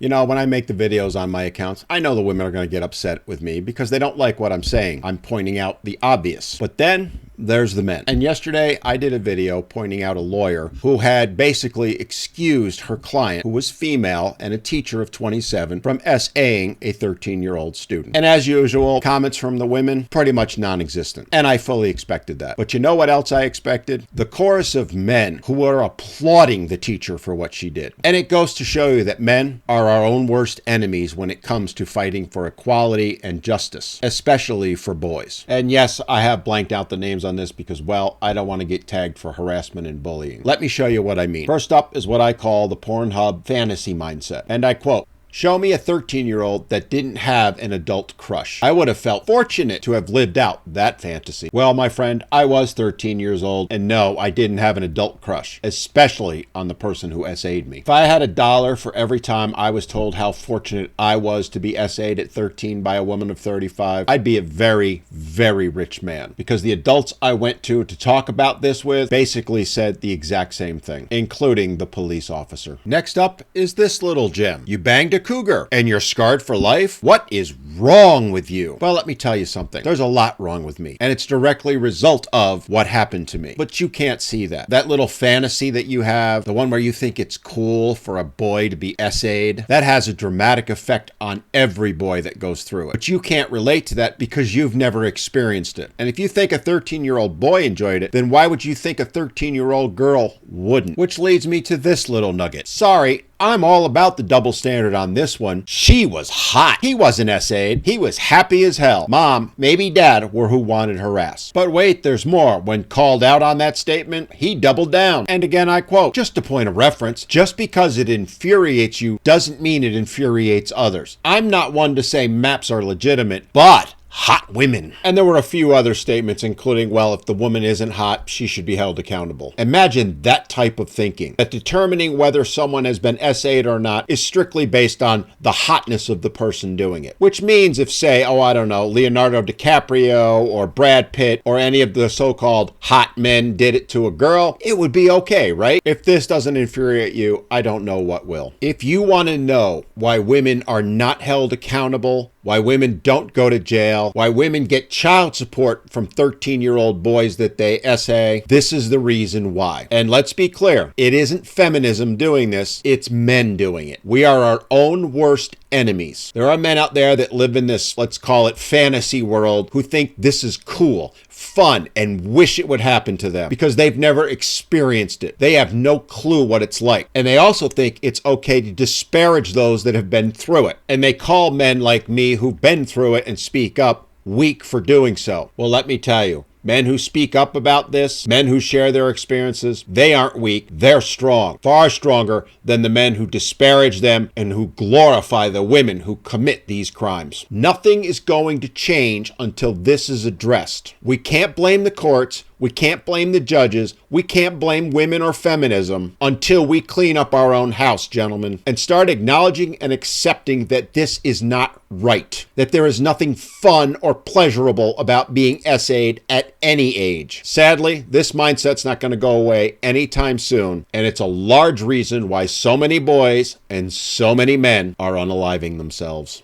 You know, when I make the videos on my accounts, I know the women are going to get upset with me because they don't like what I'm saying. I'm pointing out the obvious. But then there's the men. And yesterday I did a video pointing out a lawyer who had basically excused her client, who was female and a teacher of 27, from SAing a 13-year-old student. And as usual, comments from the women, pretty much non-existent. And I fully expected that. But you know what else I expected? The chorus of men who were applauding the teacher for what she did. And it goes to show you that men are our own worst enemies when it comes to fighting for equality and justice, especially for boys. And yes, I have blanked out the names on this because, well, I don't want to get tagged for harassment and bullying. Let me show you what I mean. First up is what I call the Pornhub fantasy mindset. And I quote, "Show me a 13-year-old that didn't have an adult crush. I would have felt fortunate to have lived out that fantasy." Well, my friend, I was 13 years old, and no, I didn't have an adult crush, especially on the person who SA'd me. If I had $1 for every time I was told how fortunate I was to be SA'd at 13 by a woman of 35, I'd be a very, very rich man. Because the adults I went to talk about this with basically said the exact same thing, including the police officer. Next up is this little gem. You banged a cougar and you're scarred for life? What is wrong with you? Well, let me tell you something. There's a lot wrong with me, and it's directly a result of what happened to me. But you can't see that. That little fantasy that you have, the one where you think it's cool for a boy to be SA'd, that has a dramatic effect on every boy that goes through it. But you can't relate to that because you've never experienced it. And if you think a 13-year-old boy enjoyed it, then why would you think a 13-year-old girl wouldn't? Which leads me to this little nugget. Sorry, I'm all about the double standard on this one. She was hot. He wasn't SA'd. He was happy as hell. Mom, maybe dad were who wanted her ass. But wait, there's more. When called out on that statement, he doubled down. And again, I quote, "Just a point of reference, just because it infuriates you doesn't mean it infuriates others. I'm not one to say maps are legitimate, but hot women." And there were a few other statements, including, well, if the woman isn't hot, she should be held accountable. Imagine that type of thinking, that determining whether someone has been SA'd or not is strictly based on the hotness of the person doing it. Which means if, say, I don't know, Leonardo DiCaprio or Brad Pitt or any of the so-called hot men did it to a girl, it would be okay, right? If this doesn't infuriate you, I don't know what will. If you want to know why women are not held accountable, why women don't go to jail, why women get child support from 13-year-old boys that they SA, this is the reason why. And let's be clear, it isn't feminism doing this, it's men doing it. We are our own worst enemies. There are men out there that live in this, let's call it fantasy world, who think this is cool, fun, and wish it would happen to them because they've never experienced it. They have no clue what it's like. And they also think it's okay to disparage those that have been through it. And they call men like me who've been through it and speak up weak for doing so. Well, let me tell you, men who speak up about this, men who share their experiences, they aren't weak, they're strong. Far stronger than the men who disparage them and who glorify the women who commit these crimes. Nothing is going to change until this is addressed. We can't blame the courts. We can't blame the judges. We can't blame women or feminism until we clean up our own house, gentlemen, and start acknowledging and accepting that this is not right, that there is nothing fun or pleasurable about being SA'd at any age. Sadly, this mindset's not going to go away anytime soon, and it's a large reason why so many boys and so many men are unaliving themselves.